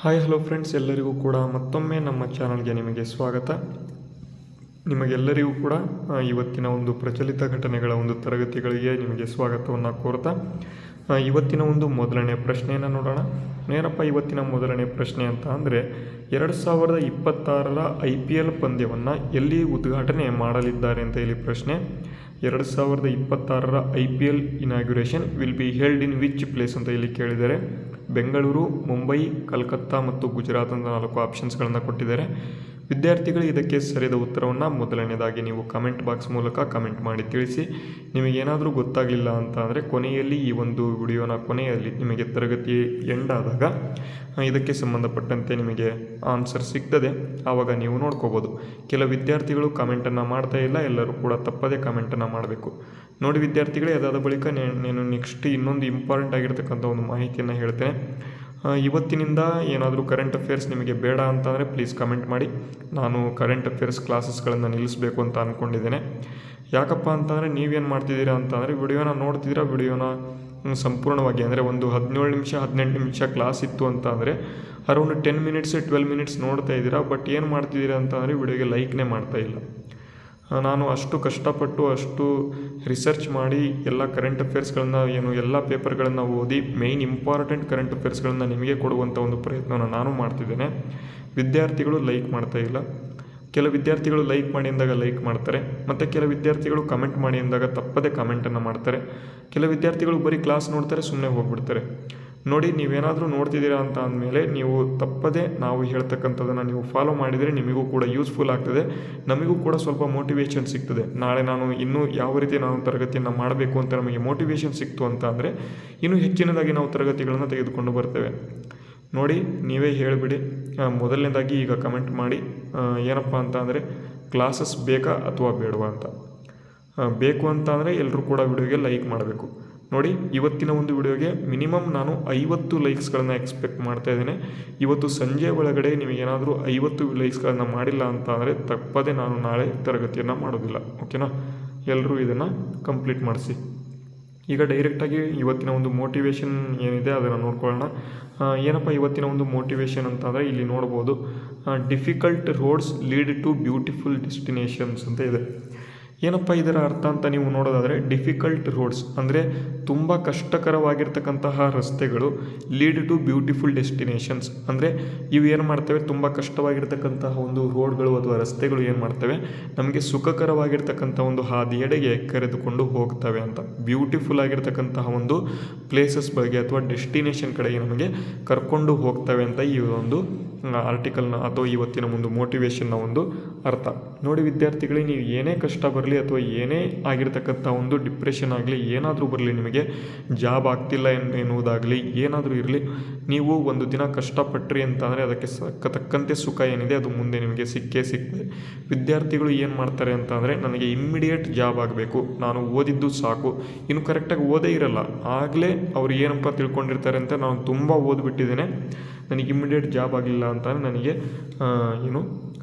Hi hello friends, ಎಲ್ಲರಿಗೂ ಕೂಡ ಮತ್ತೊಮ್ಮೆ ನಮ್ಮ ಚಾನಲ್ಗೆ ನಿಮಗೆ ಸ್ವಾಗತ. ನಿಮಗೆಲ್ಲರಿಗೂ ಕೂಡ ಇವತ್ತಿನ ಒಂದು ಪ್ರಚಲಿತ ಘಟನೆಗಳ ಒಂದು ತರಗತಿಗಳಿಗೆ ನಿಮಗೆ ಸ್ವಾಗತವನ್ನು ಕೋರ್ತಾ ಇವತ್ತಿನ ಒಂದು ಮೊದಲನೇ ಪ್ರಶ್ನೆಯನ್ನು ನೋಡೋಣ. ಏನಪ್ಪ ಇವತ್ತಿನ ಮೊದಲನೇ ಪ್ರಶ್ನೆ ಅಂತ ಅಂದರೆ, 2026ರ IPL ಪಂದ್ಯವನ್ನು ಎಲ್ಲಿ ಉದ್ಘಾಟನೆ ಮಾಡಲಿದ್ದಾರೆ ಅಂತ ಇಲ್ಲಿ ಪ್ರಶ್ನೆ. 2026ರ IPL inauguration will be held in which place ಅಂತ ಇಲ್ಲಿ ಕೇಳಿದ್ದಾರೆ. ಬೆಂಗಳೂರು, ಮುಂಬೈ, ಕಲ್ಕತ್ತಾ ಮತ್ತು ಗುಜರಾತ್ ಅಂತ 4 ಆಪ್ಷನ್ಸ್ಗಳನ್ನು ಕೊಟ್ಟಿದ್ದಾರೆ. ವಿದ್ಯಾರ್ಥಿಗಳು ಇದಕ್ಕೆ ಸರಿಯಾದ ಉತ್ತರವನ್ನು ಮೊದಲನೇದಾಗಿ ನೀವು ಕಮೆಂಟ್ ಬಾಕ್ಸ್ ಮೂಲಕ ಕಮೆಂಟ್ ಮಾಡಿ ತಿಳಿಸಿ. ನಿಮಗೇನಾದರೂ ಗೊತ್ತಾಗಲಿಲ್ಲ ಅಂತ ಅಂದರೆ ಕೊನೆಯಲ್ಲಿ ಈ ಒಂದು ವಿಡಿಯೋನ ಕೊನೆಯಲ್ಲಿ ನಿಮಗೆ ತರಗತಿ ಎಂಡ್ ಆದಾಗ ಇದಕ್ಕೆ ಸಂಬಂಧಪಟ್ಟಂತೆ ನಿಮಗೆ ಆನ್ಸರ್ ಸಿಗ್ತದೆ, ಆವಾಗ ನೀವು ನೋಡ್ಕೋಬೋದು. ಕೆಲವು ವಿದ್ಯಾರ್ಥಿಗಳು ಕಮೆಂಟನ್ನು ಮಾಡ್ತಾ ಇಲ್ಲ, ಎಲ್ಲರೂ ಕೂಡ ತಪ್ಪದೇ ಕಮೆಂಟನ್ನು ಮಾಡಬೇಕು. ನೋಡಿ ವಿದ್ಯಾರ್ಥಿಗಳೇ, ಅದಾದ ಬಳಿಕ ನಾನು ನೆಕ್ಸ್ಟ್ ಇನ್ನೊಂದು ಇಂಪಾರ್ಟೆಂಟ್ ಆಗಿರ್ತಕ್ಕಂಥ ಒಂದು ಮಾಹಿತಿಯನ್ನು ಹೇಳ್ತೇನೆ. ಇವತ್ತಿನಿಂದ ಏನಾದರೂ ಕರೆಂಟ್ ಅಫೇರ್ಸ್ ನಿಮಗೆ ಬೇಡ ಅಂತಂದರೆ ಪ್ಲೀಸ್ ಕಮೆಂಟ್ ಮಾಡಿ. ನಾನು ಕರೆಂಟ್ ಅಫೇರ್ಸ್ ಕ್ಲಾಸಸ್ಗಳನ್ನು ನಿಲ್ಲಿಸಬೇಕು ಅಂತ ಅಂದ್ಕೊಂಡಿದ್ದೇನೆ. ಯಾಕಪ್ಪ ಅಂತಂದರೆ ನೀವೇನು ಮಾಡ್ತಿದ್ದೀರಾ ಅಂತಂದರೆ ವಿಡಿಯೋನ ನೋಡ್ತಿದ್ದೀರಾ, ವಿಡಿಯೋನ ಸಂಪೂರ್ಣವಾಗಿ ಅಂದರೆ ಒಂದು 17 ನಿಮಿಷ 18 ನಿಮಿಷ ಕ್ಲಾಸ್ ಇತ್ತು ಅಂತ ಅಂದರೆ ಅರೌಂಡ್ 10 ಮಿನಿಟ್ಸ್ 12 ಮಿನಿಟ್ಸ್ ನೋಡ್ತಾ ಇದ್ದೀರಾ. ಬಟ್ ಏನು ಮಾಡ್ತಿದ್ದೀರಾ ಅಂತಂದರೆ ವಿಡಿಯೋಗೆ ಲೈಕ್ನೇ ಮಾಡ್ತಾ ಇಲ್ಲ. ನಾನು ಅಷ್ಟು ಕಷ್ಟಪಟ್ಟು ಅಷ್ಟು ರಿಸರ್ಚ್ ಮಾಡಿ ಎಲ್ಲ ಕರೆಂಟ್ ಅಫೇರ್ಸ್ಗಳನ್ನು ಎಲ್ಲ ಪೇಪರ್ಗಳನ್ನು ಓದಿ ಮೇಯ್ನ್ ಇಂಪಾರ್ಟೆಂಟ್ ಕರೆಂಟ್ ಅಫೇರ್ಸ್ಗಳನ್ನು ನಿಮಗೆ ಕೊಡುವಂಥ ಒಂದು ಪ್ರಯತ್ನವನ್ನು ನಾನು ಮಾಡ್ತಿದ್ದೇನೆ. ವಿದ್ಯಾರ್ಥಿಗಳು ಲೈಕ್ ಮಾಡ್ತಾ ಇಲ್ಲ. ಕೆಲವು ವಿದ್ಯಾರ್ಥಿಗಳು ಲೈಕ್ ಮಾಡಿ ಅಂದಾಗ ಲೈಕ್ ಮಾಡ್ತಾರೆ, ಮತ್ತು ಕೆಲವು ವಿದ್ಯಾರ್ಥಿಗಳು ಕಮೆಂಟ್ ಮಾಡಿ ಅಂದಾಗ ತಪ್ಪದೇ ಕಮೆಂಟನ್ನು ಮಾಡ್ತಾರೆ. ಕೆಲವು ವಿದ್ಯಾರ್ಥಿಗಳು ಬರೀ ಕ್ಲಾಸ್ ನೋಡ್ತಾರೆ, ಸುಮ್ಮನೆ ಹೋಗ್ಬಿಡ್ತಾರೆ. ನೋಡಿ, ನೀವೇನಾದರೂ ನೋಡ್ತಿದ್ದೀರಾ ಅಂತ ಅಂದಮೇಲೆ ನೀವು ತಪ್ಪದೇ ನಾವು ಹೇಳ್ತಕ್ಕಂಥದ್ದನ್ನು ನೀವು ಫಾಲೋ ಮಾಡಿದರೆ ನಿಮಗೂ ಕೂಡ ಯೂಸ್ಫುಲ್ ಆಗ್ತದೆ, ನಮಗೂ ಕೂಡ ಸ್ವಲ್ಪ ಮೋಟಿವೇಶನ್ ಸಿಗ್ತದೆ. ನಾಳೆ ನಾನು ಇನ್ನೂ ಯಾವ ರೀತಿ ನಾವು ತರಗತಿಯನ್ನು ಮಾಡಬೇಕು ಅಂತ ನಮಗೆ ಮೋಟಿವೇಶನ್ ಸಿಕ್ತು ಅಂತ ಅಂದರೆ ಇನ್ನೂ ಹೆಚ್ಚಿನದಾಗಿ ನಾವು ತರಗತಿಗಳನ್ನು ತೆಗೆದುಕೊಂಡು ಬರ್ತೇವೆ. ನೋಡಿ, ನೀವೇ ಹೇಳಿಬಿಡಿ. ಮೊದಲನೇದಾಗಿ ಈಗ ಕಮೆಂಟ್ ಮಾಡಿ, ಏನಪ್ಪ ಅಂತ ಅಂದರೆ ಕ್ಲಾಸಸ್ ಬೇಕಾ ಅಥವಾ ಬೇಡವಾ ಅಂತ. ಬೇಕು ಅಂತ ಅಂದರೆ ಎಲ್ಲರೂ ಕೂಡ ವಿಡಿಯೋಗೆ ಲೈಕ್ ಮಾಡಬೇಕು. ನೋಡಿ, ಇವತ್ತಿನ ಒಂದು ವಿಡಿಯೋಗೆ ಮಿನಿಮಮ್ ನಾನು 50 ಲೈಕ್ಸ್ಗಳನ್ನು ಎಕ್ಸ್ಪೆಕ್ಟ್ ಮಾಡ್ತಾ ಇದ್ದೇನೆ. ಇವತ್ತು ಸಂಜೆ ಒಳಗಡೆ ನಿಮಗೇನಾದರೂ 50 ಲೈಕ್ಸ್ಗಳನ್ನು ಮಾಡಿಲ್ಲ ಅಂತ ಅಂದರೆ ತಪ್ಪದೇ ನಾನು ನಾಳೆ ತರಗತಿಯನ್ನು ಮಾಡೋದಿಲ್ಲ. ಓಕೆನಾ? ಎಲ್ಲರೂ ಇದನ್ನು ಕಂಪ್ಲೀಟ್ ಮಾಡಿಸಿ. ಈಗ ಡೈರೆಕ್ಟಾಗಿ ಇವತ್ತಿನ ಒಂದು ಮೋಟಿವೇಶನ್ ಏನಿದೆ ಅದನ್ನು ನೋಡ್ಕೊಳ್ಳೋಣ. ಏನಪ್ಪ ಇವತ್ತಿನ ಒಂದು ಮೋಟಿವೇಶನ್ ಅಂತಂದರೆ ಇಲ್ಲಿ ನೋಡ್ಬೋದು, difficult roads lead to beautiful destinations ಅಂತ ಇದೆ. ಏನಪ್ಪ ಇದರ ಅರ್ಥ ಅಂತ ನೀವು ನೋಡೋದಾದರೆ, ಡಿಫಿಕಲ್ಟ್ ರೋಡ್ಸ್ ಅಂದರೆ ತುಂಬ ಕಷ್ಟಕರವಾಗಿರ್ತಕ್ಕಂತಹ ರಸ್ತೆಗಳು, ಲೀಡ್ ಟು ಬ್ಯೂಟಿಫುಲ್ ಡೆಸ್ಟಿನೇಷನ್ಸ್ ಅಂದರೆ ಇವು ಏನು ಮಾಡ್ತವೆ, ತುಂಬ ಕಷ್ಟವಾಗಿರ್ತಕ್ಕಂತಹ ಒಂದು ರೋಡ್ಗಳು ಅಥವಾ ರಸ್ತೆಗಳು ಏನು ಮಾಡ್ತವೆ, ನಮಗೆ ಸುಖಕರವಾಗಿರ್ತಕ್ಕಂಥ ಒಂದು ಹಾದಿಯೆಡೆಗೆ ಕರೆದುಕೊಂಡು ಹೋಗ್ತವೆ ಅಂತ. ಬ್ಯೂಟಿಫುಲ್ ಆಗಿರ್ತಕ್ಕಂತಹ ಒಂದು ಪ್ಲೇಸಸ್ ಬಗ್ಗೆ ಅಥವಾ ಡೆಸ್ಟಿನೇಷನ್ ಕಡೆಗೆ ನಮಗೆ ಕರ್ಕೊಂಡು ಹೋಗ್ತವೆ ಅಂತ ಈ ಒಂದು ಆರ್ಟಿಕಲ್ನ ಅಥವಾ ಇವತ್ತಿನ ಒಂದು ಮೋಟಿವೇಶನ್ನ ಒಂದು ಅರ್ಥ. ನೋಡಿ ವಿದ್ಯಾರ್ಥಿಗಳೇ, ನೀವು ಏನೇ ಕಷ್ಟ ಬರಲಿ ಅಥವಾ ಏನೇ ಆಗಿರ್ತಕ್ಕಂಥ ಒಂದು ಡಿಪ್ರೆಷನ್ ಆಗಲಿ, ಏನಾದರೂ ಬರಲಿ, ನಿಮಗೆ ಜಾಬ್ ಆಗ್ತಿಲ್ಲ ಎನ್ನುವುದಾಗಲಿ ಏನಾದರೂ ಇರಲಿ, ನೀವು ಒಂದು ದಿನ ಕಷ್ಟಪಟ್ರಿ ಅಂತಂದರೆ ಅದಕ್ಕೆ ತಕ್ಕಂತೆ ಸುಖ ಏನಿದೆ ಅದು ಮುಂದೆ ನಿಮಗೆ ಸಿಕ್ಕೇ ಸಿಗ್ತದೆ. ವಿದ್ಯಾರ್ಥಿಗಳು ಏನು ಮಾಡ್ತಾರೆ ಅಂತಂದರೆ, ನನಗೆ ಇಮ್ಮಿಡಿಯೇಟ್ ಜಾಬ್ ಆಗಬೇಕು, ನಾನು ಓದಿದ್ದು ಸಾಕು, ಇನ್ನು ಕರೆಕ್ಟಾಗಿ ಓದೇ ಇರಲ್ಲ, ಆಗಲೇ ಅವ್ರು ಏನಪ್ಪ ತಿಳ್ಕೊಂಡಿರ್ತಾರೆ ಅಂತ, ನಾನು ತುಂಬ ಓದ್ಬಿಟ್ಟಿದ್ದೇನೆ, ನನಗೆ ಇಮ್ಮಿಡಿಯೇಟ್ ಜಾಬ್ ಆಗಿಲ್ಲ ಅಂತ ನನಗೆ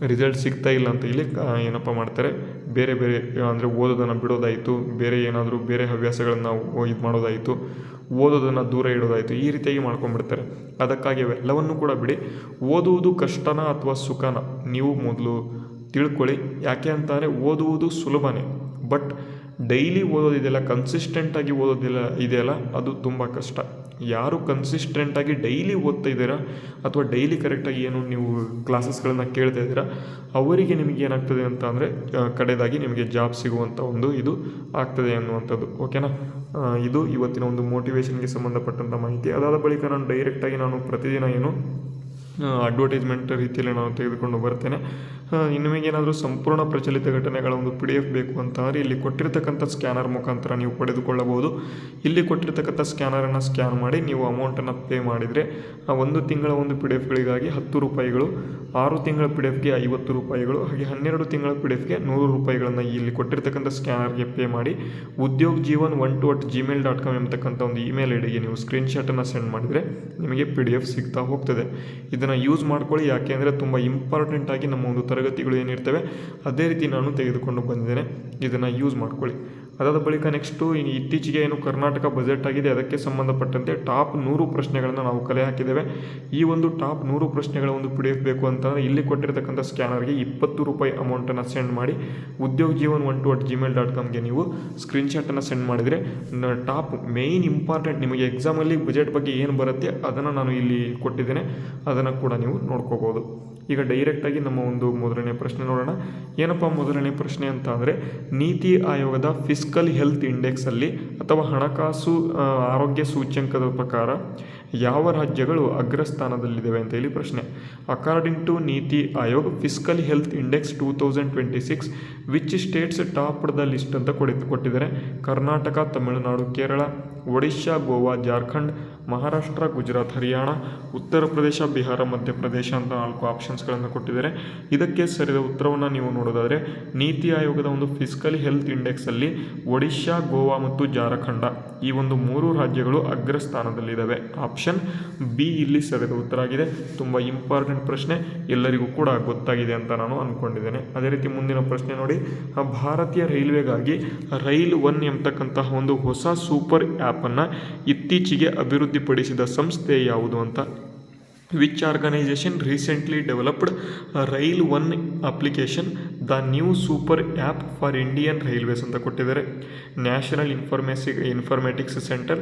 ರಿಸಲ್ಟ್ ಸಿಗ್ತಾ ಇಲ್ಲ ಅಂತ ಇಲ್ಲಿ ಏನಪ್ಪ ಮಾಡ್ತಾರೆ, ಬೇರೆ ಬೇರೆ ಅಂದರೆ ಓದೋದನ್ನು ಬಿಡೋದಾಯಿತು, ಬೇರೆ ಏನಾದರೂ ಬೇರೆ ಹವ್ಯಾಸಗಳನ್ನು ಇದು ಮಾಡೋದಾಯಿತು, ಓದೋದನ್ನು ದೂರ ಇಡೋದಾಯಿತು, ಈ ರೀತಿಯಾಗಿ ಮಾಡ್ಕೊಂಡ್ಬಿಡ್ತಾರೆ. ಅದಕ್ಕಾಗಿ ಅವೆಲ್ಲವನ್ನೂ ಕೂಡ ಬಿಡಿ. ಓದುವುದು ಕಷ್ಟನ ಅಥವಾ ಸುಖನ ನೀವು ಮೊದಲು ತಿಳ್ಕೊಳ್ಳಿ. ಯಾಕೆ ಅಂತಂದರೆ ಓದುವುದು ಸುಲಭನೇ, ಬಟ್ ಡೈಲಿ ಓದೋದಿದೆಯಲ್ಲ, ಕನ್ಸಿಸ್ಟೆಂಟಾಗಿ ಓದೋದಿಲ್ಲ ಇದೆಯಲ್ಲ, ಅದು ತುಂಬ ಕಷ್ಟ. ಯಾರು ಕನ್ಸಿಸ್ಟೆಂಟಾಗಿ ಡೈಲಿ ಓದ್ತಾ ಇದ್ದೀರಾ ಅಥವಾ ಡೈಲಿ ಕರೆಕ್ಟಾಗಿ ಏನು ನೀವು ಕ್ಲಾಸಸ್ಗಳನ್ನು ಕೇಳ್ತಾ ಇದ್ದೀರಾ, ಅವರಿಗೆ ನಿಮಗೆ ಏನಾಗ್ತದೆ ಅಂತ ಅಂದರೆ ಕಡೆದಾಗಿ ನಿಮಗೆ ಜಾಬ್ ಸಿಗುವಂಥ ಒಂದು ಇದು ಆಗ್ತದೆ ಅನ್ನುವಂಥದ್ದು. ಓಕೆನಾ? ಇದು ಇವತ್ತಿನ ಒಂದು ಮೋಟಿವೇಶನ್ಗೆ ಸಂಬಂಧಪಟ್ಟಂಥ ಮಾಹಿತಿ. ಅದಾದ ಬಳಿಕ ನಾನು ಡೈರೆಕ್ಟಾಗಿ ಪ್ರತಿದಿನ ಅಡ್ವರ್ಟೈಸ್ಮೆಂಟ್ ರೀತಿಯಲ್ಲಿ ನಾನು ತೆಗೆದುಕೊಂಡು ಬರ್ತೇನೆ. ನಿಮಗೇನಾದರೂ ಸಂಪೂರ್ಣ ಪ್ರಚಲಿತ ಘಟನೆಗಳ ಒಂದು PDF ಬೇಕು ಅಂತಂದರೆ ಇಲ್ಲಿ ಕೊಟ್ಟಿರ್ತಕ್ಕಂಥ ಸ್ಕ್ಯಾನರ್ ಮುಖಾಂತರ ನೀವು ಪಡೆದುಕೊಳ್ಳಬಹುದು. ಇಲ್ಲಿ ಕೊಟ್ಟಿರ್ತಕ್ಕಂಥ ಸ್ಕ್ಯಾನರನ್ನು ಸ್ಕ್ಯಾನ್ ಮಾಡಿ ನೀವು ಅಮೌಂಟನ್ನು ಪೇ ಮಾಡಿದರೆ 1 ತಿಂಗಳ ಒಂದು PDFಗಳಿಗಾಗಿ 10 ರೂಪಾಯಿಗಳು, 6 ತಿಂಗಳ PDFಗೆ 50 ರೂಪಾಯಿಗಳು, ಹಾಗೆ 12 ತಿಂಗಳ PDFಗೆ 100 ರೂಪಾಯಿಗಳನ್ನು ಇಲ್ಲಿ ಕೊಟ್ಟಿರ್ತಕ್ಕಂಥ ಸ್ಕ್ಯಾನರ್ಗೆ ಪೇ ಮಾಡಿ udyogjeevan12@gmail.com ಎಂಬತಕ್ಕಂಥ ಒಂದು ಇಮೇಲ್ ಐಡಿಗೆ ನೀವು ಸ್ಕ್ರೀನ್ಶಾಟನ್ನು ಸೆಂಡ್ ಮಾಡಿದರೆ ನಿಮಗೆ PDF ಸಿಗ್ತಾ ಹೋಗ್ತದೆ. ಇದನ್ನು ಯೂಸ್ ಮಾಡ್ಕೊಳ್ಳಿ. ಯಾಕೆ ಅಂದರೆ ತುಂಬ ಇಂಪಾರ್ಟೆಂಟಾಗಿ ನಮ್ಮ ಒಂದು ತರಗತಿಗಳು ಏನಿರ್ತವೆ ಅದೇ ರೀತಿ ನಾನು ತೆಗೆದುಕೊಂಡು ಬಂದಿದ್ದೇನೆ. ಇದನ್ನು ಯೂಸ್ ಮಾಡ್ಕೊಳ್ಳಿ. ಅದಾದ ಬಳಿಕ ನೆಕ್ಸ್ಟು ಇತ್ತೀಚೆಗೆ ಏನು ಕರ್ನಾಟಕ ಬಜೆಟ್ ಆಗಿದೆ ಅದಕ್ಕೆ ಸಂಬಂಧಪಟ್ಟಂತೆ ಟಾಪ್ 100 ಪ್ರಶ್ನೆಗಳನ್ನು ನಾವು ಕಲೆ ಹಾಕಿದ್ದೇವೆ. ಈ ಒಂದು ಟಾಪ್ 100 ಪ್ರಶ್ನೆಗಳ ಒಂದು PDF ಬೇಕು ಅಂತಂದರೆ ಇಲ್ಲಿ ಕೊಟ್ಟಿರ್ತಕ್ಕಂಥ ಸ್ಕ್ಯಾನರ್ಗೆ 20 ರೂಪಾಯಿ ಅಮೌಂಟನ್ನು ಸೆಂಡ್ ಮಾಡಿ udyogjeevan12@gmail.comಗೆ ನೀವು ಸ್ಕ್ರೀನ್ಶಾಟನ್ನು ಸೆಂಡ್ ಮಾಡಿದರೆ ಟಾಪ್ ಮೇಯ್ನ್ ಇಂಪಾರ್ಟೆಂಟ್ ನಿಮಗೆ ಎಕ್ಸಾಮಲ್ಲಿ ಬಜೆಟ್ ಬಗ್ಗೆ ಏನು ಬರುತ್ತೆ ಅದನ್ನು ನಾನು ಇಲ್ಲಿ ಕೊಟ್ಟಿದ್ದೇನೆ, ಅದನ್ನು ಕೂಡ ನೀವು ನೋಡ್ಕೋಬೋದು. ಈಗ ಡೈರೆಕ್ಟಾಗಿ ನಮ್ಮ ಒಂದು ಮೊದಲನೇ ಪ್ರಶ್ನೆ ನೋಡೋಣ. ಏನಪ್ಪ ಮೊದಲನೇ ಪ್ರಶ್ನೆ ಅಂತ ಅಂದರೆ, ನೀತಿ ಆಯೋಗದ ಫಿಸ್ಕಲ್ ಹೆಲ್ತ್ ಇಂಡೆಕ್ಸಲ್ಲಿ ಅಥವಾ ಹಣಕಾಸು ಆರೋಗ್ಯ ಸೂಚ್ಯಂಕದ ಪ್ರಕಾರ ಯಾವ ರಾಜ್ಯಗಳು ಅಗ್ರಸ್ಥಾನದಲ್ಲಿದ್ದಾವೆ ಅಂತ ಹೇಳಿ ಪ್ರಶ್ನೆ. ಅಕಾರ್ಡಿಂಗ್ ಟು ನೀತಿ Aayog fiscal health index 2026 which States topped the list ಅಂತ ಕೊಟ್ಟಿದ್ದಾರೆ. ಕರ್ನಾಟಕ, ತಮಿಳುನಾಡು, ಕೇರಳ, ಒಡಿಶಾ, ಗೋವಾ, ಜಾರ್ಖಂಡ್, ಮಹಾರಾಷ್ಟ್ರ, ಗುಜರಾತ್, ಹರಿಯಾಣ, ಉತ್ತರ ಪ್ರದೇಶ, ಬಿಹಾರ, ಮಧ್ಯಪ್ರದೇಶ ಅಂತ 4 ಆಪ್ಷನ್ಸ್ಗಳನ್ನು ಕೊಟ್ಟಿದ್ದಾರೆ. ಇದಕ್ಕೆ ಸರಿದ ಉತ್ತರವನ್ನು ನೀವು ನೋಡೋದಾದರೆ ನೀತಿ ಆಯೋಗದ ಒಂದು ಫಿಸ್ಕಲ್ ಹೆಲ್ತ್ ಇಂಡೆಕ್ಸಲ್ಲಿ ಒಡಿಶಾ, ಗೋವಾ ಮತ್ತು ಜಾರ್ಖಂಡ ಈ ಒಂದು 3 ರಾಜ್ಯಗಳು ಅಗ್ರಸ್ಥಾನದಲ್ಲಿದ್ದಾವೆ. ಆಪ್ಷನ್ ಬಿ ಇಲ್ಲಿ ಸರಿದ ಉತ್ತರ ಆಗಿದೆ. ತುಂಬ ಇಂಪಾರ್ಟೆಂಟ್ ಪ್ರಶ್ನೆ, ಎಲ್ಲರಿಗೂ ಕೂಡ ಗೊತ್ತಾಗಿದೆ ಅಂತ ನಾನು ಅಂದ್ಕೊಂಡಿದ್ದೇನೆ. ಅದೇ ರೀತಿ ಮುಂದಿನ ಪ್ರಶ್ನೆ ನೋಡಿ. ಭಾರತೀಯ ರೈಲ್ವೆಗಾಗಿ ರೈಲ್ 1 ಎಂಬತಕ್ಕಂತಹ ಒಂದು ಹೊಸ ಸೂಪರ್ ಆ್ಯಪನ್ನು ಇತ್ತೀಚೆಗೆ ಅಭಿವೃದ್ಧಿಪಡಿಸಿದ ಸಂಸ್ಥೆ ಯಾವುದು ಅಂತ. Which organisation recently developed rail 1 application the new super app for Indian Railways ಅಂತ ಕೊಟ್ಟಿದ್ದಾರೆ. National Informatics Centre,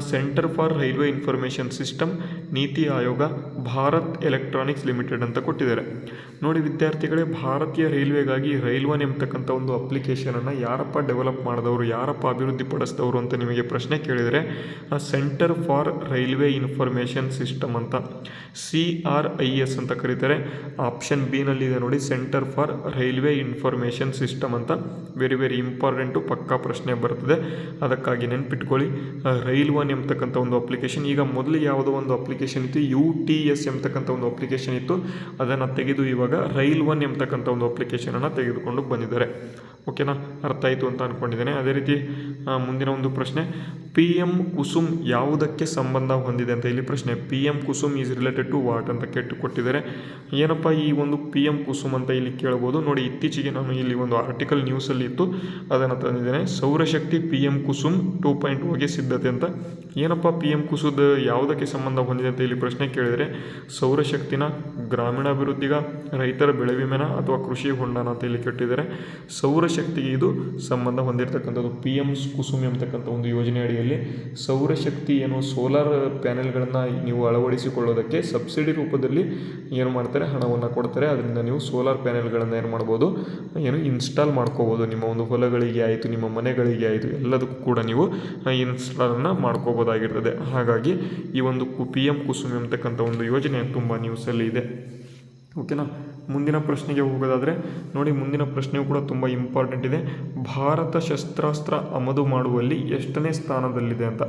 Centre for Railway Information System, NITI Aayog, Bharat electronics limited ಅಂತ ಕೊಟ್ಟಿದ್ದಾರೆ. ನೋಡಿ ವಿದ್ಯಾರ್ಥಿಗಳೇ, ಭಾರತೀಯ ರೈಲ್ವೆಗಾಗಿ ರೈಲ್ 1 ಎಂಬತಕ್ಕಂಥ ಒಂದು ಅಪ್ಲಿಕೇಶನನ್ನು ಯಾರಪ್ಪ ಡೆವಲಪ್ ಮಾಡಿದವರು, ಯಾರಪ್ಪ ಅಭಿವೃದ್ಧಿಪಡಿಸಿದವರು ಅಂತ ನಿಮಗೆ ಪ್ರಶ್ನೆ ಕೇಳಿದರೆ centre for Railway Information system ಅಂತ CRIS ಅಂತ ಕರೀತಾರೆ. ಆಪ್ಷನ್ ಬಿ ನಲ್ಲಿದೆ ನೋಡಿ, centre for Railway Information system ಅಂತ. ವೆರಿ ವೆರಿ ಇಂಪಾರ್ಟೆಂಟು, ಪಕ್ಕಾ ಪ್ರಶ್ನೆ ಬರ್ತದೆ, ಅದಕ್ಕಾಗಿ ನೆನ್ಪಿಟ್ಕೊಳ್ಳಿ. ರೈಲ್ 1 ಎಂಬತಕ್ಕಂಥ ಒಂದು ಅಪ್ಲಿಕೇಶನ್, ಈಗ ಮೊದಲು ಯಾವುದೋ ಒಂದು ಅಪ್ಲಿಕೇಶನ್ ಇತ್ತು, UTS ಎಂಬತಕ್ಕಂಥ ಒಂದು ಅಪ್ಲಿಕೇಶನ್ ಇತ್ತು, ಅದನ್ನು ತೆಗೆದು ಇವಾಗ ರೈಲ್ 1 ಎಂಬತಕ್ಕಂಥ ಒಂದು ಅಪ್ಲಿಕೇಶನನ್ನು ತೆಗೆದುಕೊಂಡು ಬಂದಿದ್ದಾರೆ. ಓಕೆನಾ, ಅರ್ಥ ಆಯಿತು ಅಂತ ಅಂದ್ಕೊಂಡಿದ್ದೇನೆ. ಅದೇ ರೀತಿ ಮುಂದಿನ ಒಂದು ಪ್ರಶ್ನೆ, PM ಕುಸುಮ್ ಯಾವುದಕ್ಕೆ ಸಂಬಂಧ ಹೊಂದಿದೆ ಅಂತ ಇಲ್ಲಿ ಪ್ರಶ್ನೆ. PM Kusum is related to what ಅಂತ ಕೊಟ್ಟಿದ್ದಾರೆ. ಏನಪ್ಪ ಈ ಒಂದು PM ಕುಸುಮ್ ಅಂತ ಇಲ್ಲಿ ಕೇಳ್ಬೋದು. ನೋಡಿ ಇತ್ತೀಚೆಗೆ ನಾನು ಇಲ್ಲಿ ಒಂದು ಆರ್ಟಿಕಲ್ ನ್ಯೂಸಲ್ಲಿ ಇತ್ತು, ಅದನ್ನು ತಂದಿದ್ದೇನೆ. ಸೌರಶಕ್ತಿ PM ಕುಸುಮ್ 2.0ಗೆ ಸಿದ್ಧತೆ ಅಂತ. ಏನಪ್ಪ PM ಕುಸುಮ್ ಯಾವುದಕ್ಕೆ ಸಂಬಂಧ ಹೊಂದಿದೆ ಅಂತ ಇಲ್ಲಿ ಪ್ರಶ್ನೆ ಕೇಳಿದರೆ ಸೌರಶಕ್ತಿನ, ಗ್ರಾಮೀಣಾಭಿವೃದ್ಧಿಗ, ರೈತರ ಬೆಳೆ ವಿಮೆನ ಅಥವಾ ಕೃಷಿ ಹೊಂಡನ ಅಂತ ಇಲ್ಲಿ ಕೆಟ್ಟಿದ್ದಾರೆ. ಸೌರಶಕ್ತಿಗೆ ಇದು ಸಂಬಂಧ ಹೊಂದಿರತಕ್ಕಂಥದ್ದು. PM ಕುಸುಮ್ ಎಂಬತಕ್ಕಂಥ ಒಂದು ಯೋಜನೆ ಅಡಿಯಲ್ಲಿ ಸೌರಶಕ್ತಿ ಏನು ಸೋಲಾರ್ ಪ್ಯಾನೆಲ್ಗಳನ್ನು ನೀವು ಅಳವಡಿಸಿಕೊಳ್ಳೋದಕ್ಕೆ ಸಬ್ಸಿಡಿ ರೂಪದಲ್ಲಿ ಏನು ಮಾಡ್ತಾರೆ, ಹಣವನ್ನು ಕೊಡ್ತಾರೆ. ಅದರಿಂದ ನೀವು ಸೋಲಾರ್ ಪ್ಯಾನೆಲ್ಗಳನ್ನು ಏನು ಮಾಡ್ಬೋದು, ಇನ್ಸ್ಟಾಲ್ ಮಾಡ್ಕೋಬೋದು. ನಿಮ್ಮ ಒಂದು ಹೊಲಗಳಿಗೆ ಆಯಿತು, ನಿಮ್ಮ ಮನೆಗಳಿಗೆ ಆಯಿತು, ಎಲ್ಲದಕ್ಕೂ ಕೂಡ ನೀವು ಇನ್ಸ್ಟಾಲನ್ನು ಮಾಡ್ಕೋಬೋದಾಗಿರ್ತದೆ. ಹಾಗಾಗಿ ಈ ಒಂದು PM ಕುಸುಮ್ ಎಂಬತಕ್ಕಂಥ ಒಂದು ಯೋಜನೆ ತುಂಬ ನ್ಯೂಸಲ್ಲಿ ಇದೆ. ಓಕೆನಾ, ಮುಂದಿನ ಪ್ರಶ್ನೆಗೆ ಹೋಗೋದಾದರೆ ನೋಡಿ, ಮುಂದಿನ ಪ್ರಶ್ನೆಯೂ ಕೂಡ ತುಂಬ ಇಂಪಾರ್ಟೆಂಟ್ ಇದೆ. ಭಾರತ ಶಸ್ತ್ರಾಸ್ತ್ರ ಆಮದು ಮಾಡುವಲ್ಲಿ ಎಷ್ಟನೇ ಸ್ಥಾನದಲ್ಲಿದೆ ಅಂತ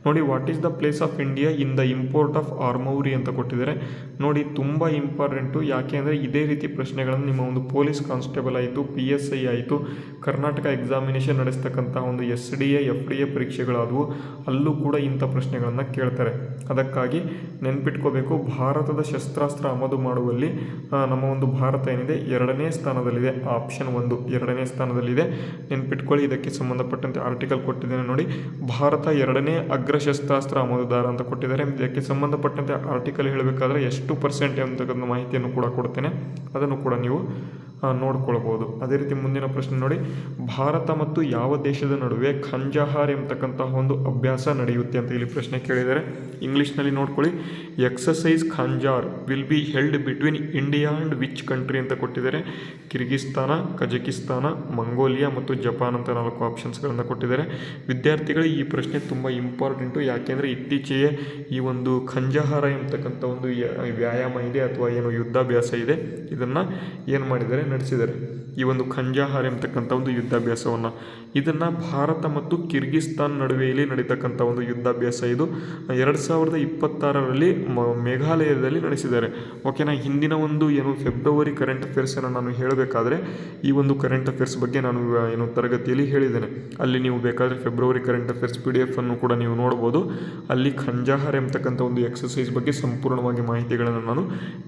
ನೋಡಿ. What is the place of India in the import of armoury ಅಂತ ಕೊಟ್ಟಿದ್ದಾರೆ. ನೋಡಿ ತುಂಬ ಇಂಪಾರ್ಟೆಂಟು, ಯಾಕೆ ಅಂದರೆ ಇದೇ ರೀತಿ ಪ್ರಶ್ನೆಗಳನ್ನು ನಿಮ್ಮ ಒಂದು ಪೊಲೀಸ್ ಕಾನ್ಸ್ಟೇಬಲ್ ಆಯಿತು, PSI ಆಯಿತು, ಕರ್ನಾಟಕ ಎಕ್ಸಾಮಿನೇಷನ್ ನಡೆಸ್ತಕ್ಕಂಥ ಒಂದು SDA FDA ಪರೀಕ್ಷೆಗಳಾದವು, ಅಲ್ಲೂ ಕೂಡ ಇಂಥ ಪ್ರಶ್ನೆಗಳನ್ನು ಕೇಳ್ತಾರೆ. ಅದಕ್ಕಾಗಿ ನೆನ್ಪಿಟ್ಕೋಬೇಕು, ಭಾರತದ ಶಸ್ತ್ರಾಸ್ತ್ರ ಆಮದು ಮಾಡುವಲ್ಲಿ ನಮ್ಮ ಒಂದು ಭಾರತ ಏನಿದೆ 2ನೇ ಸ್ಥಾನದಲ್ಲಿದೆ. ಆಪ್ಷನ್ 1 2ನೇ ಸ್ಥಾನದಲ್ಲಿದೆ, ನೆನ್ಪಿಟ್ಕೊಳ್ಳಿ. ಇದಕ್ಕೆ ಸಂಬಂಧಪಟ್ಟಂತೆ ಆರ್ಟಿಕಲ್ ಕೊಟ್ಟಿದ್ದೇನೆ ನೋಡಿ. ಭಾರತ 2ನೇ ಶಸ್ತ್ರಾಸ್ತ್ರ ಆಮದುದಾರ ಅಂತ ಕೊಟ್ಟಿದ್ದಾರೆ. ಇದಕ್ಕೆ ಸಂಬಂಧಪಟ್ಟಂತೆ ಆರ್ಟಿಕಲ್ ಹೇಳಬೇಕಾದ್ರೆ ಎಷ್ಟು % ಅಂತಕ್ಕಂಥ ಮಾಹಿತಿಯನ್ನು ಕೂಡ ಕೊಡ್ತೇನೆ, ಅದನ್ನು ಕೂಡ ನೀವು ನೋಡ್ಕೊಳ್ಬೋದು. ಅದೇ ರೀತಿ ಮುಂದಿನ ಪ್ರಶ್ನೆ ನೋಡಿ, ಭಾರತ ಮತ್ತು ಯಾವ ದೇಶದ ನಡುವೆ ಖಂಜಾಹಾರ್ ಎಂಬತಕ್ಕಂತಹ ಒಂದು ಅಭ್ಯಾಸ ನಡೆಯುತ್ತೆ ಅಂತ ಇಲ್ಲಿ ಪ್ರಶ್ನೆ ಕೇಳಿದ್ದಾರೆ. ಇಂಗ್ಲೀಷ್ನಲ್ಲಿ ನೋಡ್ಕೊಳ್ಳಿ, exercise Khanjar will be held between India and which country ಅಂತ ಕೊಟ್ಟಿದ್ದಾರೆ. ಕಿರ್ಗಿಸ್ತಾನ, ಕಜಕಿಸ್ತಾನ, ಮಂಗೋಲಿಯಾ ಮತ್ತು ಜಪಾನ್ ಅಂತ 4 ಆಪ್ಷನ್ಸ್ಗಳನ್ನು ಕೊಟ್ಟಿದ್ದಾರೆ. ವಿದ್ಯಾರ್ಥಿಗಳು ಈ ಪ್ರಶ್ನೆ ತುಂಬ ಇಂಪಾರ್ಟೆಂಟು, ಯಾಕೆಂದರೆ ಇತ್ತೀಚೆಗೆ ಈ ಒಂದು ಖಂಜಾಹಾರ ಎಂಬತಕ್ಕಂಥ ಒಂದು ವ್ಯಾಯಾಮ ಇದೆ ಅಥವಾ ಏನು ಯುದ್ಧಾಭ್ಯಾಸ ಇದೆ, ಇದನ್ನು ಏನು ಮಾಡಿದ್ದಾರೆ, ನಡೆಸಿದ್ದಾರೆ. ಈ ಒಂದು ಖಂಜಾಹಾರ್ ಎಂಬತಕ್ಕಂಥ ಒಂದು ಯುದ್ಧಾಭ್ಯಾಸವನ್ನು, ಇದನ್ನು ಭಾರತ ಮತ್ತು ಕಿರ್ಗಿಸ್ತಾನ್ ನಡುವೆ ಇಲ್ಲಿ ನಡೀತಕ್ಕಂಥ ಒಂದು ಯುದ್ಧಾಭ್ಯಾಸ. ಇದು 2026ರಲ್ಲಿ ಮೇಘಾಲಯದಲ್ಲಿ ನಡೆಸಿದ್ದಾರೆ. ಓಕೆನಾ, ಹಿಂದಿನ ಒಂದು ಏನು ಫೆಬ್ರವರಿ ಕರೆಂಟ್ ಅಫೇರ್ಸನ್ನು ನಾನು ಹೇಳಬೇಕಾದ್ರೆ ಈ ಒಂದು ಕರೆಂಟ್ ಅಫೇರ್ಸ್ ಬಗ್ಗೆ ನಾನು ಏನು ತರಗತಿಯಲ್ಲಿ ಹೇಳಿದ್ದೇನೆ. ಅಲ್ಲಿ ನೀವು ಬೇಕಾದರೆ ಫೆಬ್ರವರಿ ಕರೆಂಟ್ ಅಫೇರ್ಸ್ PDF ಅನ್ನು ಕೂಡ ನೀವು ನೋಡ್ಬೋದು. ಅಲ್ಲಿ ಖಂಜಾಹಾರ್ ಎಂಬತಕ್ಕಂಥ ಒಂದು ಎಕ್ಸಸೈಸ್ ಬಗ್ಗೆ ಸಂಪೂರ್ಣವಾಗಿ ಮಾಹಿತಿಗಳನ್ನು ನಾನು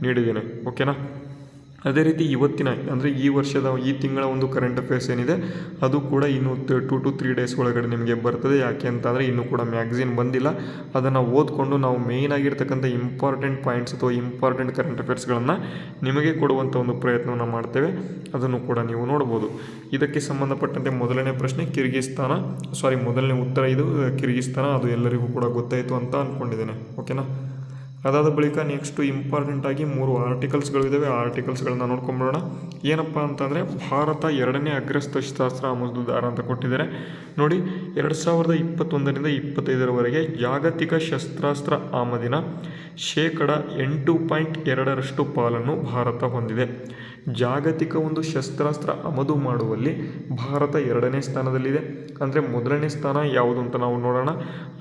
ನೀಡಿದ್ದೇನೆ. ಓಕೆನಾ, ಅದೇ ರೀತಿ ಇವತ್ತಿನ ಅಂದರೆ ಈ ತಿಂಗಳ ಒಂದು ಕರೆಂಟ್ ಅಫೇರ್ಸ್ ಏನಿದೆ ಅದು ಕೂಡ ಇನ್ನು 2 to 3 ಡೇಸ್ ಒಳಗಡೆ ನಿಮಗೆ ಬರ್ತದೆ. ಯಾಕೆ ಅಂತಂದರೆ ಇನ್ನೂ ಕೂಡ ಮ್ಯಾಗ್ಝಿನ್ ಬಂದಿಲ್ಲ. ಅದನ್ನು ಓದ್ಕೊಂಡು ನಾವು ಮೇಯ್ನ್ ಆಗಿರ್ತಕ್ಕಂಥ ಇಂಪಾರ್ಟೆಂಟ್ ಪಾಯಿಂಟ್ಸ್ ಅಥವಾ ಇಂಪಾರ್ಟೆಂಟ್ ಕರೆಂಟ್ ಅಫೇರ್ಸ್ಗಳನ್ನು ನಿಮಗೆ ಕೊಡುವಂಥ ಒಂದು ಪ್ರಯತ್ನವನ್ನು ಮಾಡ್ತೇವೆ. ಅದನ್ನು ಕೂಡ ನೀವು ನೋಡ್ಬೋದು. ಇದಕ್ಕೆ ಸಂಬಂಧಪಟ್ಟಂತೆ ಮೊದಲನೇ ಪ್ರಶ್ನೆ ಮೊದಲನೇ ಉತ್ತರ ಇದು ಕಿರ್ಗಿಸ್ತಾನ. ಅದು ಎಲ್ಲರಿಗೂ ಕೂಡ ಗೊತ್ತಾಯಿತು ಅಂತ ಅಂದ್ಕೊಂಡಿದ್ದೇನೆ. ಓಕೆನಾ. ಅದಾದ ಬಳಿಕ ನೆಕ್ಸ್ಟು ಇಂಪಾರ್ಟೆಂಟಾಗಿ 3 ಆರ್ಟಿಕಲ್ಸ್ಗಳಿದ್ದಾವೆ. ಆ ಆರ್ಟಿಕಲ್ಸ್ಗಳನ್ನ ನೋಡ್ಕೊಂಡ್ಬಿಡೋಣ. ಏನಪ್ಪ ಅಂತಂದರೆ ಭಾರತ 2ನೇ ಅಗ್ರ ಶಸ್ತ್ರಾಸ್ತ್ರ ಆಮದುದಾರ ಅಂತ ಕೊಟ್ಟಿದ್ದಾರೆ ನೋಡಿ. 2021ರಿಂದ 25ರವರೆಗೆ ಜಾಗತಿಕ ಶಸ್ತ್ರಾಸ್ತ್ರ ಆಮದಿನ 8.2% ಪಾಲನ್ನು ಭಾರತ ಹೊಂದಿದೆ. ಜಾಗತಿಕ ಒಂದು ಶಸ್ತ್ರಾಸ್ತ್ರ ಆಮದು ಮಾಡುವಲ್ಲಿ ಭಾರತ 2ನೇ ಸ್ಥಾನದಲ್ಲಿದೆ. ಅಂದರೆ ಮೊದಲನೇ ಸ್ಥಾನ ಯಾವುದು ಅಂತ ನಾವು ನೋಡೋಣ.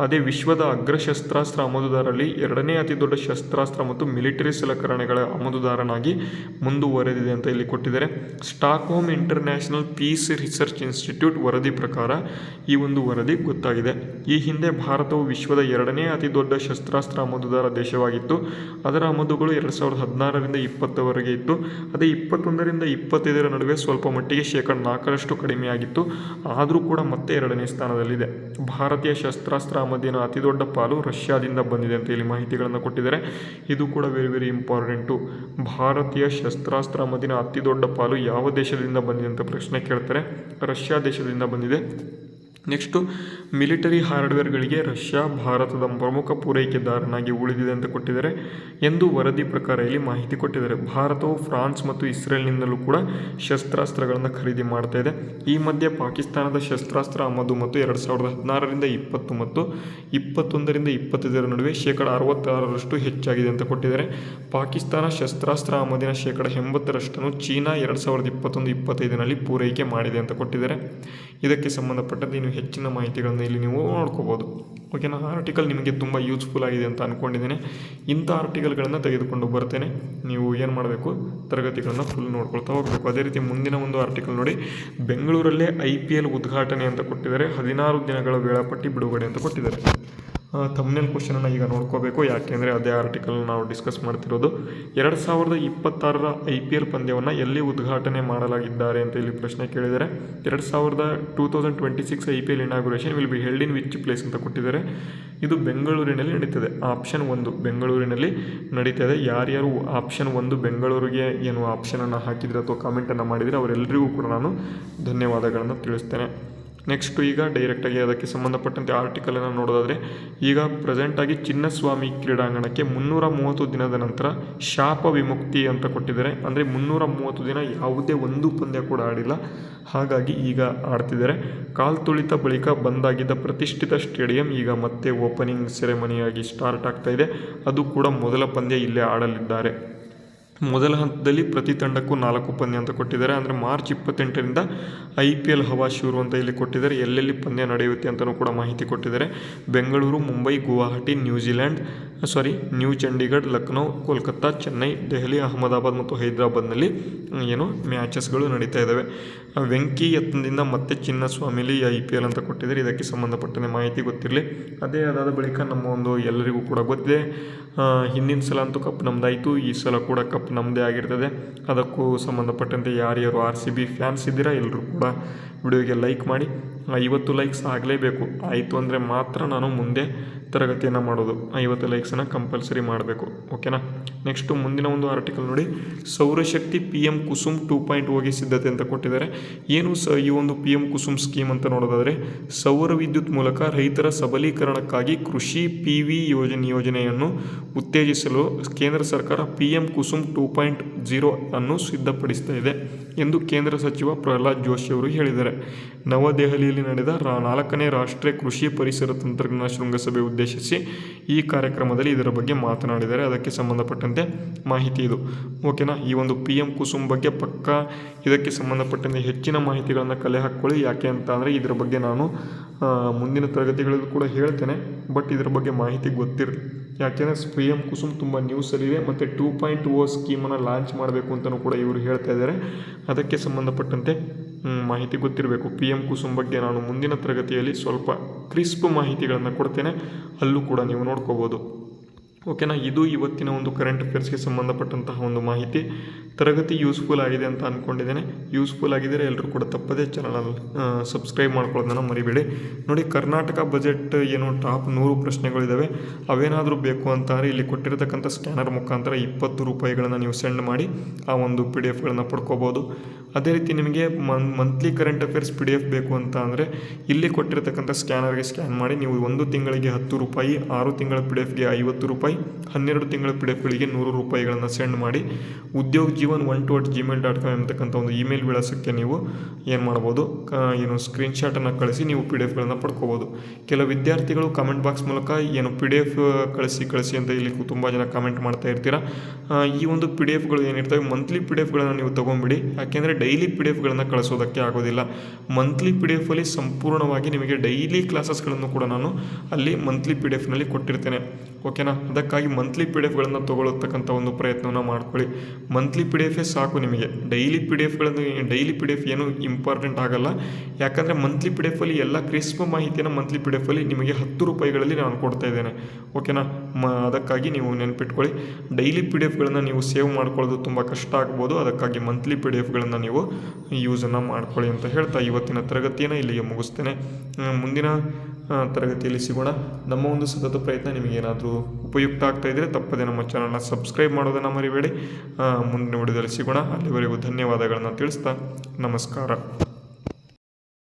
ಅದೇ ವಿಶ್ವದ ಅಗ್ರ ಶಸ್ತ್ರಾಸ್ತ್ರ ಆಮದುದಾರರಲ್ಲಿ 2ನೇ ಅತಿ ದೊಡ್ಡ ಶಸ್ತ್ರಾಸ್ತ್ರ ಮತ್ತು ಮಿಲಿಟರಿ ಸಲಕರಣೆಗಳ ಆಮದುದಾರನಾಗಿ ಮುಂದುವರೆದಿದೆ ಅಂತ ಇಲ್ಲಿ ಕೊಟ್ಟಿದ್ದಾರೆ. Stockholm international piece research institute ವರದಿ ಪ್ರಕಾರ ಈ ಒಂದು ವರದಿ ಗೊತ್ತಾಗಿದೆ. ಈ ಹಿಂದೆ ಭಾರತವು ವಿಶ್ವದ 2ನೇ ಅತಿ ದೊಡ್ಡ ಶಸ್ತ್ರಾಸ್ತ್ರ ಆಮದುದಾರ ದೇಶವಾಗಿತ್ತು. ಅದರ ಆಮದುಗಳು 2016ರಿಂದ 20ವರೆಗೆ ಇತ್ತು. ಅದೇ 21ರಿಂದ 25ರ ನಡುವೆ ಸ್ವಲ್ಪ ಮಟ್ಟಿಗೆ 4% ಕಡಿಮೆಯಾಗಿತ್ತು. ಆದರೂ ಕೂಡ ಮತ್ತೆ 2ನೇ ಸ್ಥಾನದಲ್ಲಿದೆ. ಭಾರತೀಯ ಶಸ್ತ್ರಾಸ್ತ್ರ ಆಮದಿನ ಅತಿ ದೊಡ್ಡ ಪಾಲು ರಷ್ಯಾದಿಂದ ಬಂದಿದೆ ಅಂತ ಇಲ್ಲಿ ಮಾಹಿತಿಗಳನ್ನು ಕೊಟ್ಟಿದ್ದಾರೆ. ಇದು ಕೂಡ ವೆರಿ ಇಂಪಾರ್ಟೆಂಟು. ಭಾರತೀಯ ಶಸ್ತ್ರಾಸ್ತ್ರ ಆಮದಿನ ಅತಿ ದೊಡ್ಡ ಪಾಲು ಯಾವ ದೇಶದಿಂದ ಬಂದಿದೆ ಅಂತ ಪ್ರಶ್ನೆ ಕೇಳ್ತಾರೆ. ರಷ್ಯಾ ದೇಶದಿಂದ ಬಂದಿದೆ. ನೆಕ್ಸ್ಟು ಮಿಲಿಟರಿ ಹಾರ್ಡ್ವೇರ್ಗಳಿಗೆ ರಷ್ಯಾ ಭಾರತದ ಪ್ರಮುಖ ಪೂರೈಕೆದಾರನಾಗಿ ಉಳಿದಿದೆ ಅಂತ ಕೊಟ್ಟಿದ್ದಾರೆ ಎಂದು ವರದಿ ಪ್ರಕಾರ ಇಲ್ಲಿ ಮಾಹಿತಿ ಕೊಟ್ಟಿದ್ದಾರೆ. ಭಾರತವು ಫ್ರಾನ್ಸ್ ಮತ್ತು ಇಸ್ರೇಲ್ನಿಂದಲೂ ಕೂಡ ಶಸ್ತ್ರಾಸ್ತ್ರಗಳನ್ನು ಖರೀದಿ ಮಾಡ್ತಾ ಇದೆ. ಈ ಮಧ್ಯೆ ಪಾಕಿಸ್ತಾನದ ಶಸ್ತ್ರಾಸ್ತ್ರ ಆಮದು ಮತ್ತು 2016ರಿಂದ 20 ಮತ್ತು 21ರಿಂದ 25ರ ನಡುವೆ 66% ಹೆಚ್ಚಾಗಿದೆ ಅಂತ ಕೊಟ್ಟಿದ್ದಾರೆ. ಪಾಕಿಸ್ತಾನ ಶಸ್ತ್ರಾಸ್ತ್ರ ಆಮದಿನ 80%ರಷ್ಟನ್ನು ಚೀನಾ 2021-25ನಲ್ಲಿ ಪೂರೈಕೆ ಮಾಡಿದೆ ಅಂತ ಕೊಟ್ಟಿದ್ದಾರೆ. ಇದಕ್ಕೆ ಸಂಬಂಧಪಟ್ಟಂತೆ ಇನ್ನು ಹೆಚ್ಚಿನ ಮಾಹಿತಿಗಳನ್ನು ಇಲ್ಲಿ ನೀವು ನೋಡ್ಕೋಬೋದು. ಓಕೆನಾ. ಆರ್ಟಿಕಲ್ ನಿಮಗೆ ತುಂಬ ಯೂಸ್ಫುಲ್ ಆಗಿದೆ ಅಂತ ಅಂದ್ಕೊಂಡಿದ್ದೇನೆ. ಇಂಥ ಆರ್ಟಿಕಲ್ಗಳನ್ನು ತೆಗೆದುಕೊಂಡು ಬರ್ತೇನೆ. ನೀವು ಏನು ಮಾಡಬೇಕು, ತರಗತಿಗಳನ್ನು ಫುಲ್ ನೋಡ್ಕೊಳ್ತಾ ಹೋಗಬೇಕು. ಅದೇ ರೀತಿ ಮುಂದಿನ ಒಂದು ಆರ್ಟಿಕಲ್ ನೋಡಿ. ಬೆಂಗಳೂರಲ್ಲೇ IPL ಉದ್ಘಾಟನೆ ಅಂತ ಕೊಟ್ಟಿದ್ದಾರೆ. 16 ದಿನಗಳ ವೇಳಾಪಟ್ಟಿ ಬಿಡುಗಡೆ ಅಂತ ಕೊಟ್ಟಿದ್ದಾರೆ. ಥಂಬ್ನೇಲ್ ಕ್ವಶನನ್ನು ಈಗ ನೋಡ್ಕೋಬೇಕು. ಯಾಕೆಂದರೆ ಅದೇ ಆರ್ಟಿಕಲ್ ನಾವು ಡಿಸ್ಕಸ್ ಮಾಡ್ತಿರೋದು. 2026ರ IPL ಪಂದ್ಯವನ್ನು ಎಲ್ಲಿ ಉದ್ಘಾಟನೆ ಮಾಡಲಾಗಿದ್ದಾರೆ ಅಂತ ಇಲ್ಲಿ ಪ್ರಶ್ನೆ ಕೇಳಿದ್ದಾರೆ. 2026 IPL inauguration will be held in which place ಅಂತ ಕೊಟ್ಟಿದ್ದಾರೆ. ಇದು ಬೆಂಗಳೂರಿನಲ್ಲಿ ನಡೀತದೆ. ಆಪ್ಷನ್ 1 ಬೆಂಗಳೂರಿನಲ್ಲಿ ನಡೀತದೆ. ಯಾರ್ಯಾರು ಆಪ್ಷನ್ 1 ಬೆಂಗಳೂರಿಗೆ ಏನು ಆಪ್ಷನನ್ನು ಹಾಕಿದರೆ ಅಥವಾ ಕಾಮೆಂಟನ್ನು ಮಾಡಿದರೆ ಅವರೆಲ್ಲರಿಗೂ ಕೂಡ ನಾನು ಧನ್ಯವಾದಗಳನ್ನು ತಿಳಿಸ್ತೇನೆ. ನೆಕ್ಸ್ಟು ಈಗ ಡೈರೆಕ್ಟಾಗಿ ಅದಕ್ಕೆ ಸಂಬಂಧಪಟ್ಟಂತೆ ಆರ್ಟಿಕಲನ್ನು ನೋಡೋದಾದರೆ, ಈಗ ಪ್ರೆಸೆಂಟಾಗಿ ಚಿನ್ನಸ್ವಾಮಿ ಕ್ರೀಡಾಂಗಣಕ್ಕೆ 330 ದಿನದ ನಂತರ ಶಾಪ ವಿಮುಕ್ತಿ ಅಂತ ಕೊಟ್ಟಿದ್ದಾರೆ. ಅಂದರೆ 330 ದಿನ ಯಾವುದೇ ಒಂದು ಪಂದ್ಯ ಕೂಡ ಆಡಿಲ್ಲ. ಹಾಗಾಗಿ ಈಗ ಆಡ್ತಿದ್ದಾರೆ. ಕಾಲ್ತುಳಿತ ಬಳಿಕ ಬಂದಾಗಿದ್ದ ಪ್ರತಿಷ್ಠಿತ ಸ್ಟೇಡಿಯಂ ಈಗ ಮತ್ತೆ ಓಪನಿಂಗ್ ಸೆರೆಮನಿಯಾಗಿ ಸ್ಟಾರ್ಟ್ ಆಗ್ತಾ ಇದೆ. ಅದು ಕೂಡ ಮೊದಲ ಪಂದ್ಯ ಇಲ್ಲೇ ಆಡಲಿದ್ದಾರೆ. ಮೊದಲ ಹಂತದಲ್ಲಿ ಪ್ರತಿ ತಂಡಕ್ಕೂ 4 ಪಂದ್ಯ ಅಂತ ಕೊಟ್ಟಿದ್ದಾರೆ. ಅಂದರೆ ಮಾರ್ಚ್ 28ರಿಂದ IPL ಹವಾ ಶುರು ಅಂತ ಇಲ್ಲಿ ಕೊಟ್ಟಿದ್ದಾರೆ. ಎಲ್ಲೆಲ್ಲಿ ಪಂದ್ಯ ನಡೆಯುತ್ತೆ ಅಂತಲೂ ಕೂಡ ಮಾಹಿತಿ ಕೊಟ್ಟಿದ್ದಾರೆ. ಬೆಂಗಳೂರು, ಮುಂಬೈ, ಗುವಾಹಟಿ, ನ್ಯೂ ಚಂಡೀಗಢ, ಲಕ್ನೋ, ಕೋಲ್ಕತ್ತಾ, ಚೆನ್ನೈ, ದೆಹಲಿ, ಅಹಮದಾಬಾದ್ ಮತ್ತು ಹೈದರಾಬಾದ್ನಲ್ಲಿ ಮ್ಯಾಚಸ್ಗಳು ನಡೀತಾ ಇದ್ದಾವೆ. ವೆಂಕಿ ಯತ್ನದಿಂದ ಮತ್ತೆ ಚಿನ್ನಸ್ವಾಮಿಲಿ IPL ಅಂತ ಕೊಟ್ಟಿದ್ದಾರೆ. ಇದಕ್ಕೆ ಸಂಬಂಧಪಟ್ಟಂತೆ ಮಾಹಿತಿ ಗೊತ್ತಿರಲಿ. ಅದಾದ ಬಳಿಕ ನಮ್ಮ ಒಂದು ಎಲ್ಲರಿಗೂ ಕೂಡ ಗೊತ್ತಿದೆ, ಹಿಂದಿನ ಸಲ ಅಂತೂ ಕಪ್ ನಮ್ಮದಾಯಿತು. ಈ ಸಲ ಕೂಡ ಕಪ್ ನಮ್ಮದೇ ಆಗಿರ್ತದೆ. ಅದಕ್ಕೂ ಸಂಬಂಧಪಟ್ಟಂತೆ ಯಾರ್ಯಾರು RCB ಫ್ಯಾನ್ಸ್ ಇದ್ದೀರಾ ಎಲ್ಲರೂ ಕೂಡ ವಿಡಿಯೋಗೆ ಲೈಕ್ ಮಾಡಿ. 50 ಲೈಕ್ಸ್ ಆಗಲೇಬೇಕು. ಆಯಿತು ಅಂದರೆ ಮಾತ್ರ ನಾನು ಮುಂದೆ ತರಗತಿಯನ್ನು ಮಾಡೋದು. 50 ಲೈಕ್ಸನ್ನು ಕಂಪಲ್ಸರಿ ಮಾಡಬೇಕು. ಓಕೆನಾ. ನೆಕ್ಸ್ಟು ಮುಂದಿನ ಒಂದು ಆರ್ಟಿಕಲ್ ನೋಡಿ. ಸೌರಶಕ್ತಿ PM ಕುಸುಮ್ 2.0ಗೆ ಸಿದ್ಧತೆ ಅಂತ ಕೊಟ್ಟಿದ್ದಾರೆ. ಏನು ಈ ಒಂದು PM ಕುಸುಮ್ ಸ್ಕೀಮ್ ಅಂತ ನೋಡೋದಾದರೆ, ಸೌರ ವಿದ್ಯುತ್ ಮೂಲಕ ರೈತರ ಸಬಲೀಕರಣಕ್ಕಾಗಿ ಕೃಷಿ PV ಯೋಜನೆಯನ್ನು ಉತ್ತೇಜಿಸಲು ಕೇಂದ್ರ ಸರ್ಕಾರ PM ಕುಸುಮ್ 2.0 ಅನ್ನು ಸಿದ್ಧಪಡಿಸ್ತಾ ಇದೆ ಎಂದು ಕೇಂದ್ರ ಸಚಿವ ಪ್ರಹ್ಲಾದ್ ಜೋಶಿ ಅವರು ಹೇಳಿದ್ದಾರೆ. ನವದೆಹಲಿಯಲ್ಲಿ ನಡೆದ 4ನೇ ರಾಷ್ಟ್ರೀಯ ಕೃಷಿ ಪರಿಸರ ತಂತ್ರಜ್ಞಾನ ಶೃಂಗಸಭೆ ಉದ್ದೇಶಿಸಿ ಈ ಕಾರ್ಯಕ್ರಮದಲ್ಲಿ ಇದರ ಬಗ್ಗೆ ಮಾತನಾಡಿದ್ದಾರೆ. ಅದಕ್ಕೆ ಸಂಬಂಧಪಟ್ಟಂತೆ ಮಾಹಿತಿ ಇದು. ಓಕೆನಾ. ಈ ಒಂದು PM ಕುಸುಮ್ ಬಗ್ಗೆ ಇದಕ್ಕೆ ಸಂಬಂಧಪಟ್ಟಂತೆ ಹೆಚ್ಚಿನ ಮಾಹಿತಿಗಳನ್ನು ಕಲೆ ಹಾಕ್ಕೊಳ್ಳಿ. ಯಾಕೆ ಅಂತ ಅಂದರೆ ಇದರ ಬಗ್ಗೆ ನಾನು ಮುಂದಿನ ತರಗತಿಗಳಲ್ಲೂ ಕೂಡ ಹೇಳ್ತೇನೆ. ಬಟ್ ಇದರ ಬಗ್ಗೆ ಮಾಹಿತಿ ಗೊತ್ತಿರಲಿ. ಯಾಕೆಂದರೆ PM ಕುಸುಮ್ ತುಂಬ ನ್ಯೂಸಲ್ಲಿದೆ. ಮತ್ತು 2.0 ಸ್ಕೀಮನ್ನು ಲಾಂಚ್ ಮಾಡಬೇಕು ಅಂತಲೂ ಕೂಡ ಇವರು ಹೇಳ್ತಾ ಇದ್ದಾರೆ. ಅದಕ್ಕೆ ಸಂಬಂಧಪಟ್ಟಂತೆ ಮಾಹಿತಿ ಗೊತ್ತಿರಬೇಕು. PM ಕುಸುಮ್ ಬಗ್ಗೆ ನಾನು ಮುಂದಿನ ತರಗತಿಯಲ್ಲಿ ಸ್ವಲ್ಪ ಕ್ರಿಸ್ಪ್ ಮಾಹಿತಿಗಳನ್ನು ಕೊಡ್ತೇನೆ. ಅಲ್ಲೂ ಕೂಡ ನೀವು ನೋಡ್ಕೋಬೋದು. ಓಕೆನಾ, ಇದು ಇವತ್ತಿನ ಒಂದು ಕರೆಂಟ್ ಅಫೇರ್ಸ್ಗೆ ಸಂಬಂಧಪಟ್ಟಂತಹ ಒಂದು ಮಾಹಿತಿ. ತರಗತಿ ಯೂಸ್ಫುಲ್ ಆಗಿದೆ ಅಂತ ಅಂದ್ಕೊಂಡಿದ್ದೇನೆ. ಯೂಸ್ಫುಲ್ ಆಗಿದ್ದರೆ ಎಲ್ಲರೂ ಕೂಡ ತಪ್ಪದೇ ಚಾನಲ್ ಸಬ್ಸ್ಕ್ರೈಬ್ ಮಾಡ್ಕೊಳ್ಳೋದನ್ನು ಮರಿಬೇಡಿ. ನೋಡಿ, ಕರ್ನಾಟಕ ಬಜೆಟ್ ಏನು ಟಾಪ್ 100 ಪ್ರಶ್ನೆಗಳಿದ್ದಾವೆ. ಅವೇನಾದರೂ ಬೇಕು ಅಂತಂದರೆ ಇಲ್ಲಿ ಕೊಟ್ಟಿರತಕ್ಕಂಥ ಸ್ಕ್ಯಾನರ್ ಮುಖಾಂತರ 20 ರೂಪಾಯಿಗಳನ್ನು ನೀವು ಸೆಂಡ್ ಮಾಡಿ ಆ ಒಂದು PDF ಪಡ್ಕೋಬೋದು. ಅದೇ ರೀತಿ ನಿಮಗೆ ಮಂತ್ಲಿ ಕರೆಂಟ್ ಅಫೇರ್ಸ್ PDF ಬೇಕು ಅಂತ ಅಂದರೆ ಇಲ್ಲಿ ಕೊಟ್ಟಿರತಕ್ಕಂಥ ಸ್ಕ್ಯಾನರ್ಗೆ ಸ್ಕ್ಯಾನ್ ಮಾಡಿ ನೀವು 1 ತಿಂಗಳಿಗೆ 10 ರೂಪಾಯಿ, 6 ತಿಂಗಳ PDFಗೆ 50 ರೂಪಾಯಿ, 12 ತಿಂಗಳ PDFಗಳಿಗೆ 100 ರೂಪಾಯಿಗಳನ್ನು ಸೆಂಡ್ ಮಾಡಿ udyogjeevan12@gmail.com ಎಂಬತಕ್ಕಂಥ ಒಂದು ಇಮೇಲ್ ವಿಳಾಸಕ್ಕೆ ನೀವು ಏನು ಮಾಡ್ಬೋದು, ಸ್ಕ್ರೀನ್ಶಾಟನ್ನು ಕಳಿಸಿ ನೀವು PDFಗಳನ್ನು ಪಡ್ಕೋಬೋದು. ಕೆಲವು ವಿದ್ಯಾರ್ಥಿಗಳು ಕಮೆಂಟ್ ಬಾಕ್ಸ್ ಮೂಲಕ PDF ಕಳಿಸಿ ಅಂತ ಇಲ್ಲಿ ತುಂಬ ಜನ ಕಮೆಂಟ್ ಮಾಡ್ತಾ ಇರ್ತೀರಾ. ಈ ಒಂದು PDFಗಳು ಏನಿರ್ತವೆ ಮಂತ್ಲಿ PDFಗಳನ್ನು ನೀವು ತೊಗೊಂಬಿಡಿ. ಯಾಕೆಂದರೆ ಡೈಲಿ PDFಗಳನ್ನು ಕಳಿಸೋದಕ್ಕೆ ಆಗೋದಿಲ್ಲ. ಮಂತ್ಲಿ PDFಲ್ಲಿ ಸಂಪೂರ್ಣವಾಗಿ ನಿಮಗೆ ಡೈಲಿ ಕ್ಲಾಸಸ್ಗಳನ್ನು ಕೂಡ ನಾನು ಅಲ್ಲಿ ಮಂತ್ಲಿ PDFನಲ್ಲಿ ಕೊಟ್ಟಿರ್ತೇನೆ. ಓಕೆನಾ, ಅದಕ್ಕಾಗಿ ಮಂತ್ಲಿ PDFಗಳನ್ನು ತೊಗೊಳ್ಳತಕ್ಕಂಥ ಒಂದು ಪ್ರಯತ್ನವನ್ನು ಮಾಡ್ಕೊಳ್ಳಿ. ಮಂತ್ಲಿ PDF ಸಾಕು ನಿಮಗೆ. ಡೈಲಿ PDF ಏನು ಇಂಪಾರ್ಟೆಂಟ್ ಆಗಲ್ಲ. ಯಾಕಂದರೆ ಮಂತ್ಲಿ PDFಲ್ಲಿ ಎಲ್ಲ ಕ್ರಿಸ್ಪ್ ಮಾಹಿತಿಯನ್ನು ಮಂತ್ಲಿ PDFಲ್ಲಿ ನಿಮಗೆ 10 ರೂಪಾಯಿಗಳಲ್ಲಿ ನಾನು ಕೊಡ್ತಾ ಇದ್ದೇನೆ. ಓಕೆನಾ, ಅದಕ್ಕಾಗಿ ನೀವು ನೆನಪಿಟ್ಕೊಳ್ಳಿ. ಡೈಲಿ PDFಗಳನ್ನು ನೀವು ಸೇವ್ ಮಾಡ್ಕೊಳ್ಳೋದು ತುಂಬ ಕಷ್ಟ ಆಗ್ಬೋದು. ಅದಕ್ಕಾಗಿ ಮಂತ್ಲಿ PDFಗಳನ್ನು ನೀವು ಯೂಸನ್ನು ಮಾಡ್ಕೊಳ್ಳಿ ಅಂತ ಹೇಳ್ತಾ ಇವತ್ತಿನ ತರಗತಿಯನ್ನು ಇಲ್ಲಿಗೆ ಮುಗಿಸ್ತೇನೆ. ಮುಂದಿನ ತರಗತಿಯಲ್ಲಿ ಸಿಗೋಣ. ನಮ್ಮ ಒಂದು ಸತತ ಪ್ರಯತ್ನ ನಿಮಗೇನಾದರೂ ಉಪಯುಕ್ತ ಆಗ್ತಾ ಇದ್ದರೆ ತಪ್ಪದೆ ನಮ್ಮ ಚಾನಲ್ನ ಸಬ್ಸ್ಕ್ರೈಬ್ ಮಾಡೋದನ್ನು ಮರಿಬೇಡಿ. ಮುಂದಿನ ವಿಡಿಯೋದಲ್ಲಿ ಸಿಗೋಣ. ಅಲ್ಲಿವರೆಗೂ ಧನ್ಯವಾದಗಳನ್ನು ತಿಳಿಸ್ತಾ ನಮಸ್ಕಾರ.